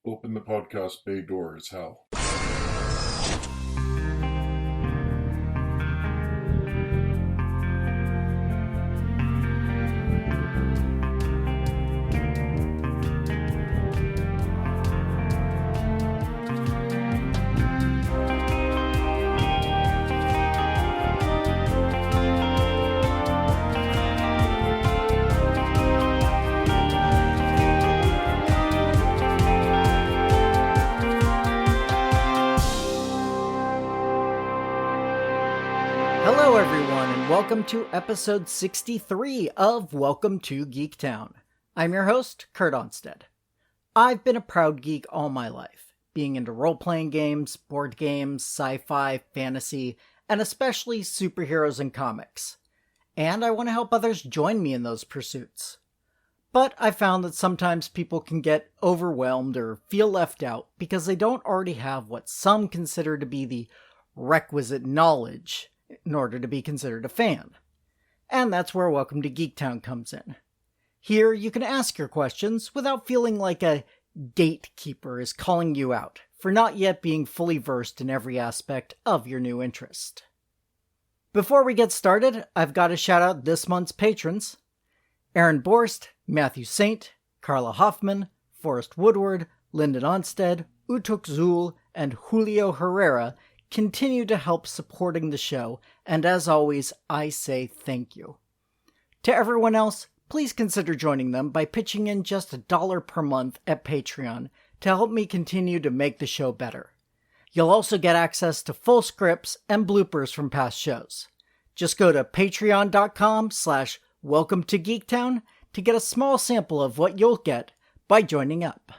Open the podcast bay door as hell. Hello everyone, and welcome to episode 63 of Welcome to Geektown. I'm your host, Kurt Onstead. I've been a proud geek all my life, being into role-playing games, board games, sci-fi, fantasy, and especially superheroes and comics. And I want to help others join me in those pursuits. But I found that sometimes people can get overwhelmed or feel left out because they don't already have what some consider to be the requisite knowledge in order to be considered a fan. And that's where Welcome to Geektown comes in. Here you can ask your questions without feeling like a gatekeeper is calling you out for not yet being fully versed in every aspect of your new interest. Before we get started, I've got to shout out this month's patrons. Aaron Borst, Matthew Saint, Carla Hoffman, Forrest Woodward, Lyndon Onstead, Utuk Zul, and Julio Herrera continue to help supporting the show, and as always, I say thank you. To everyone else, please consider joining them by pitching in just $1 per month at Patreon to help me continue to make the show better. You'll also get access to full scripts and bloopers from past shows. Just go to patreon.com/welcome to Geektown to get a small sample of what you'll get by joining up.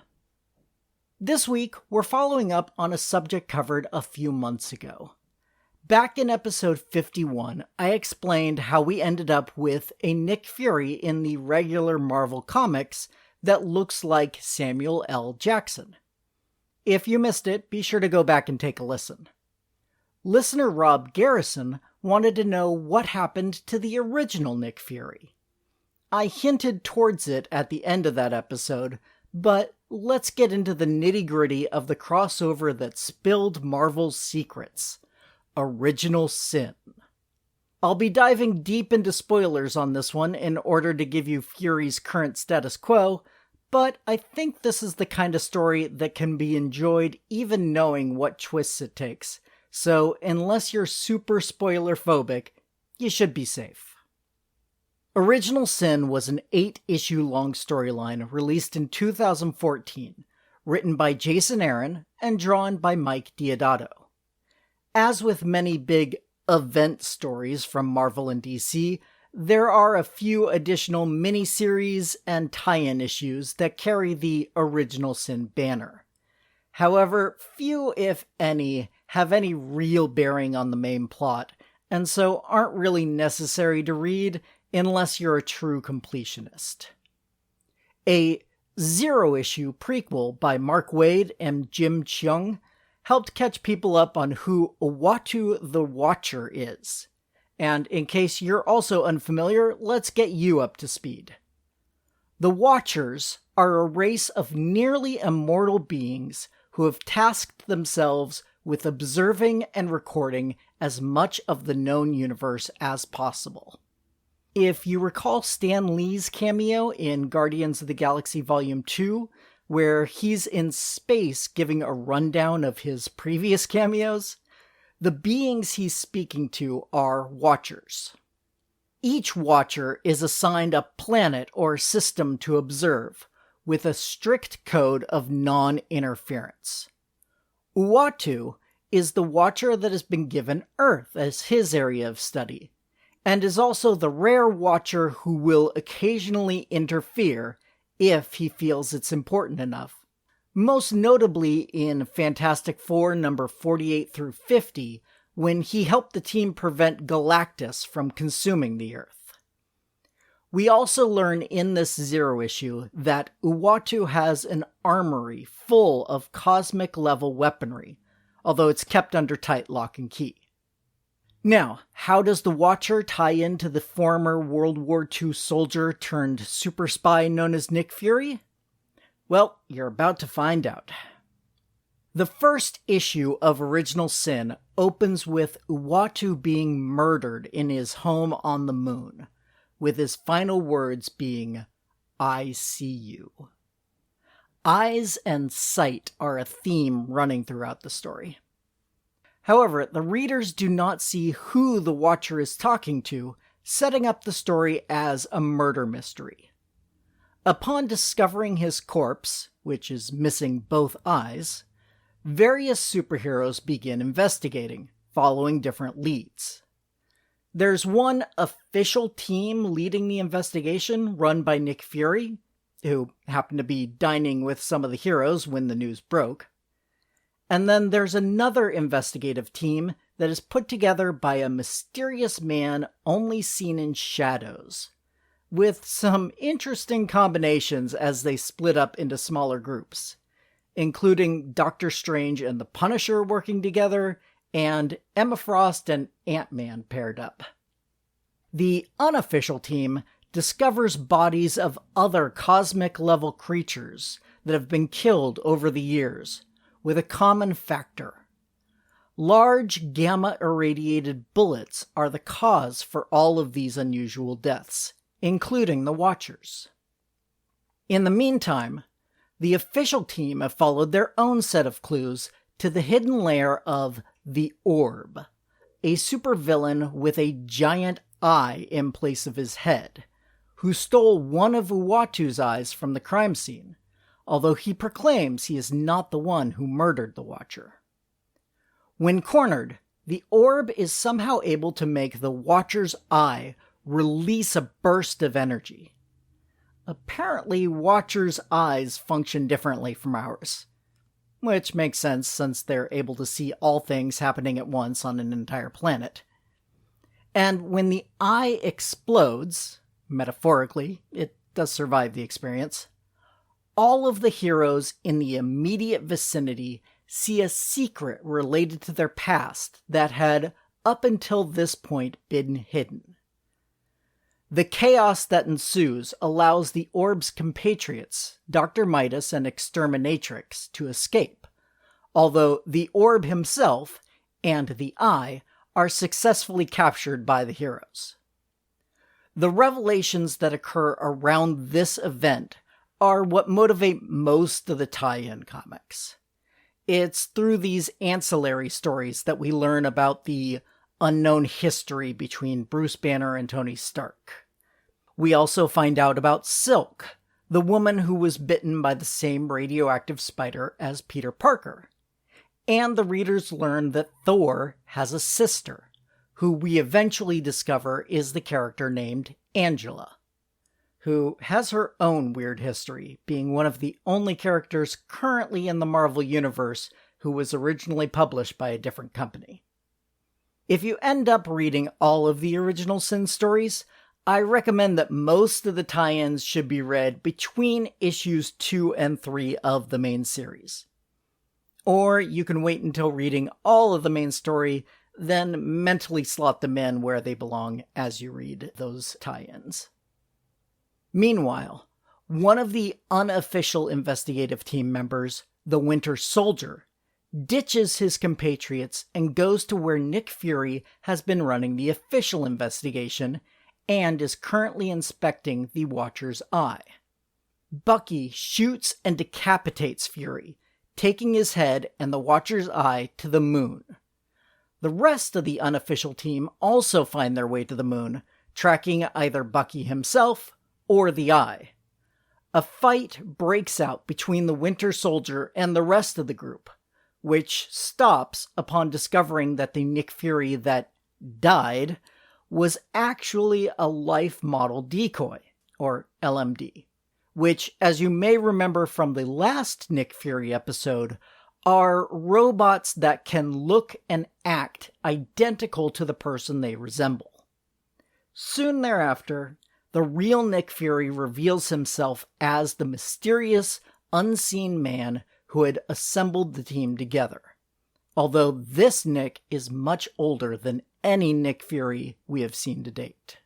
This week, we're following up on a subject covered a few months ago. Back in episode 51, I explained how we ended up with a Nick Fury in the regular Marvel comics that looks like Samuel L. Jackson. If you missed it, be sure to go back and take a listen. Listener Rob Garrison wanted to know what happened to the original Nick Fury. I hinted towards it at the end of that episode, but let's get into the nitty-gritty of the crossover that spilled Marvel's secrets. Original Sin. I'll be diving deep into spoilers on this one in order to give you Fury's current status quo, but I think this is the kind of story that can be enjoyed even knowing what twists it takes, so unless you're super spoiler-phobic, you should be safe. Original Sin was an 8-issue long storyline released in 2014, written by Jason Aaron and drawn by Mike Deodato. As with many big event stories from Marvel and DC, there are a few additional miniseries and tie-in issues that carry the Original Sin banner. However, few, if any, have any real bearing on the main plot, and so aren't really necessary to read unless you're a true completionist. A zero-issue prequel by Mark Waid and Jim Cheung helped catch people up on who Uatu the Watcher is. And in case you're also unfamiliar, let's get you up to speed. The Watchers are a race of nearly immortal beings who have tasked themselves with observing and recording as much of the known universe as possible. If you recall Stan Lee's cameo in Guardians of the Galaxy Volume 2, where he's in space giving a rundown of his previous cameos, the beings he's speaking to are Watchers. Each Watcher is assigned a planet or system to observe, with a strict code of non-interference. Uatu is the Watcher that has been given Earth as his area of study, and is also the rare Watcher who will occasionally interfere if he feels it's important enough. Most notably in Fantastic Four number 48 through 50, when he helped the team prevent Galactus from consuming the Earth. We also learn in this Zero issue that Uatu has an armory full of cosmic-level weaponry, although it's kept under tight lock and key. Now, how does the Watcher tie into the former World War II soldier turned super spy known as Nick Fury? Well, you're about to find out. The first issue of Original Sin opens with Uatu being murdered in his home on the moon, with his final words being, "I see you." Eyes and sight are a theme running throughout the story. However, the readers do not see who the Watcher is talking to, setting up the story as a murder mystery. Upon discovering his corpse, which is missing both eyes, various superheroes begin investigating, following different leads. There's one official team leading the investigation run by Nick Fury, who happened to be dining with some of the heroes when the news broke. And then there's another investigative team that is put together by a mysterious man only seen in shadows, with some interesting combinations as they split up into smaller groups, including Doctor Strange and the Punisher working together, and Emma Frost and Ant-Man paired up. The unofficial team discovers bodies of other cosmic-level creatures that have been killed over the years, with a common factor. Large gamma-irradiated bullets are the cause for all of these unusual deaths, including the Watchers. In the meantime, the official team have followed their own set of clues to the hidden lair of the Orb, a supervillain with a giant eye in place of his head, who stole one of Uatu's eyes from the crime scene, although he proclaims he is not the one who murdered the Watcher. When cornered, the Orb is somehow able to make the Watcher's eye release a burst of energy. Apparently, Watcher's eyes function differently from ours, which makes sense since they're able to see all things happening at once on an entire planet. And when the eye explodes, metaphorically, it does survive the experience, all of the heroes in the immediate vicinity see a secret related to their past that had, up until this point, been hidden. The chaos that ensues allows the Orb's compatriots, Dr. Midas and Exterminatrix, to escape, although the Orb himself and the Eye are successfully captured by the heroes. The revelations that occur around this event are what motivate most of the tie-in comics. It's through these ancillary stories that we learn about the unknown history between Bruce Banner and Tony Stark. We also find out about Silk, the woman who was bitten by the same radioactive spider as Peter Parker. And the readers learn that Thor has a sister, who we eventually discover is the character named Angela, who has her own weird history, being one of the only characters currently in the Marvel Universe who was originally published by a different company. If you end up reading all of the Original Sin stories, I recommend that most of the tie-ins should be read between issues 2 and 3 of the main series. Or you can wait until reading all of the main story, then mentally slot them in where they belong as you read those tie-ins. Meanwhile, one of the unofficial investigative team members, the Winter Soldier, ditches his compatriots and goes to where Nick Fury has been running the official investigation and is currently inspecting the Watcher's eye. Bucky shoots and decapitates Fury, taking his head and the Watcher's eye to the moon. The rest of the unofficial team also find their way to the moon, tracking either Bucky himself or the eye. A fight breaks out between the Winter Soldier and the rest of the group, which stops upon discovering that the Nick Fury that died was actually a life model decoy, or LMD, which, as you may remember from the last Nick Fury episode, are robots that can look and act identical to the person they resemble. Soon thereafter, the real Nick Fury reveals himself as the mysterious, unseen man who had assembled the team together, although this Nick is much older than any Nick Fury we have seen to date.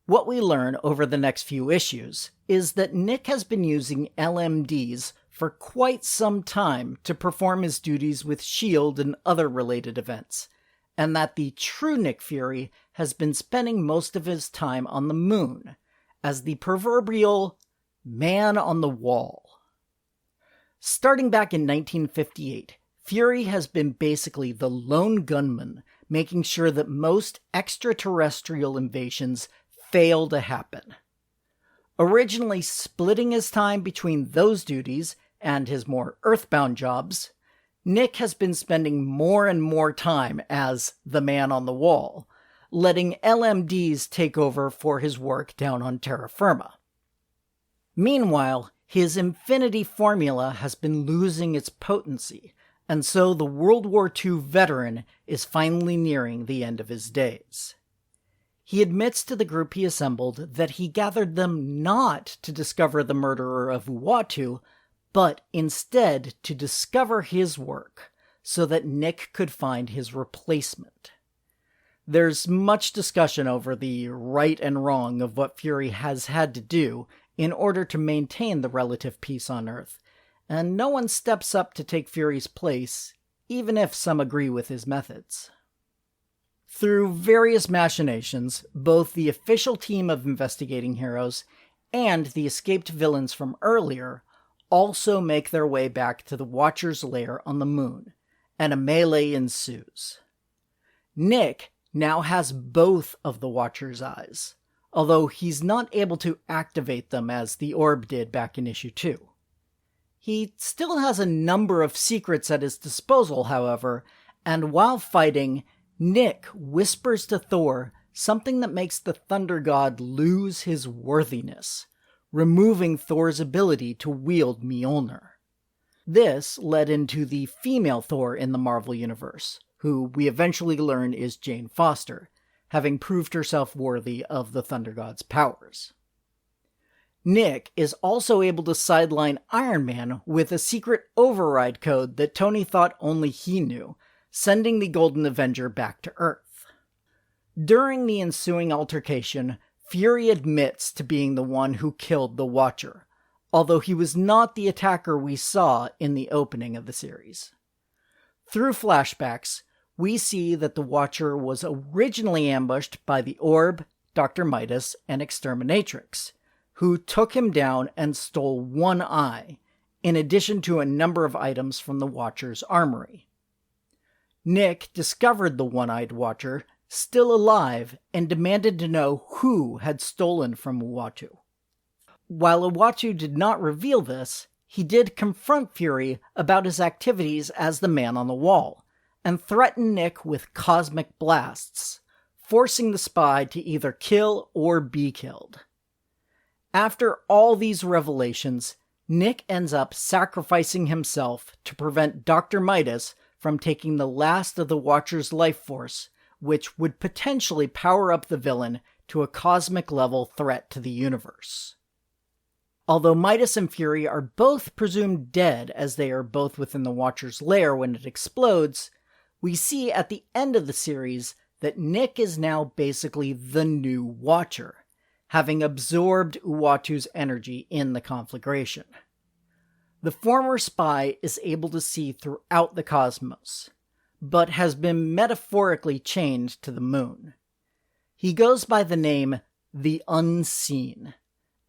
What we learn over the next few issues is that Nick has been using LMDs for quite some time to perform his duties with S.H.I.E.L.D. and other related events, and that the true Nick Fury has been spending most of his time on the moon, as the proverbial man on the wall. Starting back in 1958, Fury has been basically the lone gunman, making sure that most extraterrestrial invasions fail to happen. Originally splitting his time between those duties and his more earthbound jobs, Nick has been spending more and more time as the man on the wall, letting LMDs take over for his work down on terra firma. Meanwhile, his infinity formula has been losing its potency, and so the World War II veteran is finally nearing the end of his days. He admits to the group he assembled that he gathered them not to discover the murderer of Uatu, but instead to discover his work, so that Nick could find his replacement. There's much discussion over the right and wrong of what Fury has had to do in order to maintain the relative peace on Earth, and no one steps up to take Fury's place, even if some agree with his methods. Through various machinations, both the official team of investigating heroes and the escaped villains from earlier also make their way back to the Watcher's lair on the moon, and a melee ensues. Nick now has both of the Watcher's eyes, although he's not able to activate them as the orb did back in issue 2. He still has a number of secrets at his disposal, however, and while fighting, Nick whispers to Thor something that makes the Thunder God lose his worthiness, removing Thor's ability to wield Mjolnir. This led into the female Thor in the Marvel Universe, who we eventually learn is Jane Foster, having proved herself worthy of the Thunder God's powers. Nick is also able to sideline Iron Man with a secret override code that Tony thought only he knew, sending the Golden Avenger back to Earth. During the ensuing altercation, Fury admits to being the one who killed the Watcher, although he was not the attacker we saw in the opening of the series. Through flashbacks, we see that the Watcher was originally ambushed by the Orb, Dr. Midas, and Exterminatrix, who took him down and stole one eye, in addition to a number of items from the Watcher's armory. Nick discovered the one-eyed Watcher still alive and demanded to know who had stolen from Uatu. While Uatu did not reveal this, he did confront Fury about his activities as the man on the wall, and threaten Nick with cosmic blasts, forcing the spy to either kill or be killed. After all these revelations, Nick ends up sacrificing himself to prevent Dr. Midas from taking the last of the Watcher's life force, which would potentially power up the villain to a cosmic-level threat to the universe. Although Midas and Fury are both presumed dead as they are both within the Watcher's lair when it explodes, we see at the end of the series that Nick is now basically the new Watcher, having absorbed Uatu's energy in the conflagration. The former spy is able to see throughout the cosmos, but has been metaphorically chained to the moon. He goes by the name The Unseen,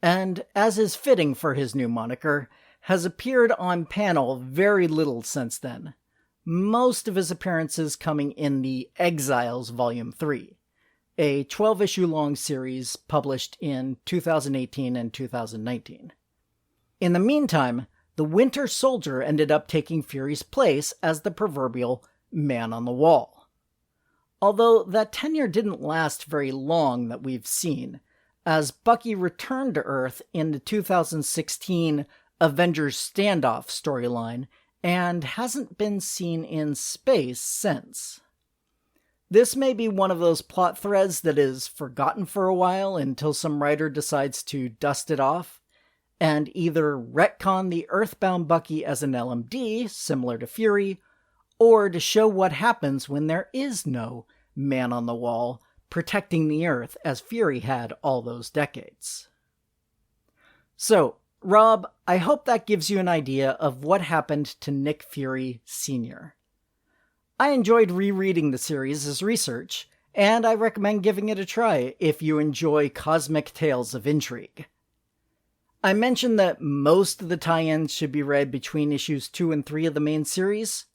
and, as is fitting for his new moniker, has appeared on panel very little since then, most of his appearances coming in the Exiles Volume 3, a 12-issue-long series published in 2018 and 2019. In the meantime, the Winter Soldier ended up taking Fury's place as the proverbial man on the wall. Although that tenure didn't last very long that we've seen, as Bucky returned to Earth in the 2016 Avengers Standoff storyline and hasn't been seen in space since. This may be one of those plot threads that is forgotten for a while until some writer decides to dust it off, and either retcon the Earthbound Bucky as an LMD, similar to Fury, or to show what happens when there is no man on the wall, protecting the Earth as Fury had all those decades. So, Rob, I hope that gives you an idea of what happened to Nick Fury Sr. I enjoyed rereading the series as research, and I recommend giving it a try if you enjoy cosmic tales of intrigue. I mentioned that most of the tie-ins should be read between issues 2 and 3 of the main series.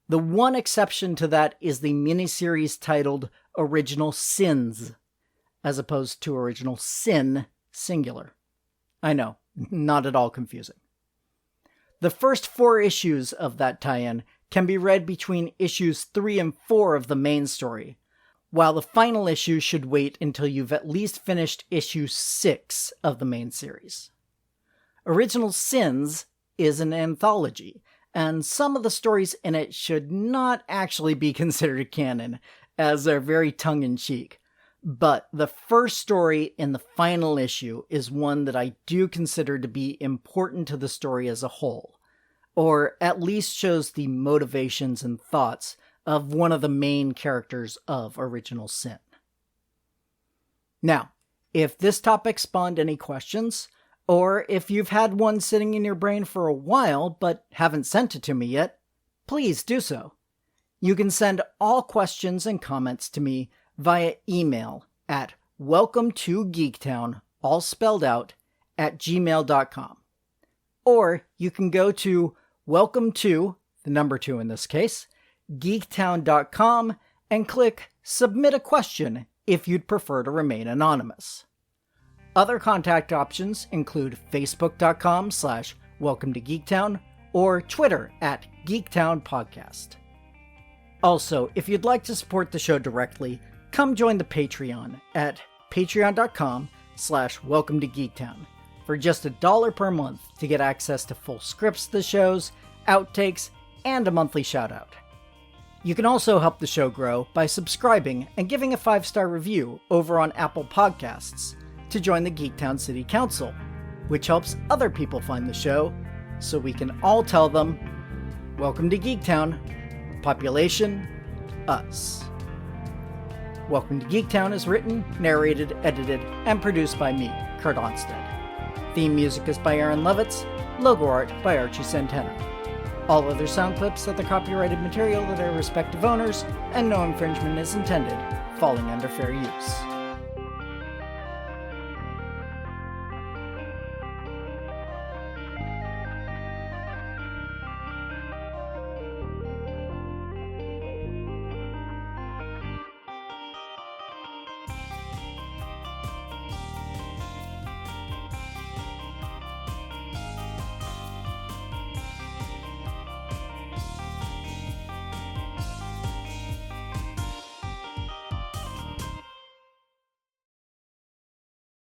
The one exception to that is the miniseries titled Original Sins, as opposed to Original Sin, singular. I know, not at all confusing. The first 4 issues of that tie-in can be read between issues 3 and 4 of the main story, while the final issue should wait until you've at least finished issue 6 of the main series. Original Sins is an anthology, and some of the stories in it should not actually be considered canon, as they're very tongue-in-cheek. But the first story in the final issue is one that I do consider to be important to the story as a whole, or at least shows the motivations and thoughts of one of the main characters of Original Sin. Now, if this topic spawned any questions, or if you've had one sitting in your brain for a while but haven't sent it to me yet, please do so. You can send all questions and comments to me via email at welcometogeektown, all spelled out, @gmail.com. Or you can go to welcome to, the number 2 in this case, geektown.com and click Submit a Question if you'd prefer to remain anonymous. Other contact options include facebook.com/welcometogeektown or Twitter @geektownpodcast. Also, if you'd like to support the show directly, come join the Patreon at patreon.com/welcometogeektown for just $1 per month to get access to full scripts to the shows, outtakes, and a monthly shoutout. You can also help the show grow by subscribing and giving a 5-star review over on Apple Podcasts to join the Geektown City Council, which helps other people find the show, so we can all tell them, welcome to Geektown, population, us. Welcome to Geektown is written, narrated, edited, and produced by me, Kurt Onstead. Theme music is by Aaron Lovitz, logo art by Archie Santana. All other sound clips are the copyrighted material of their respective owners, and no infringement is intended, falling under fair use.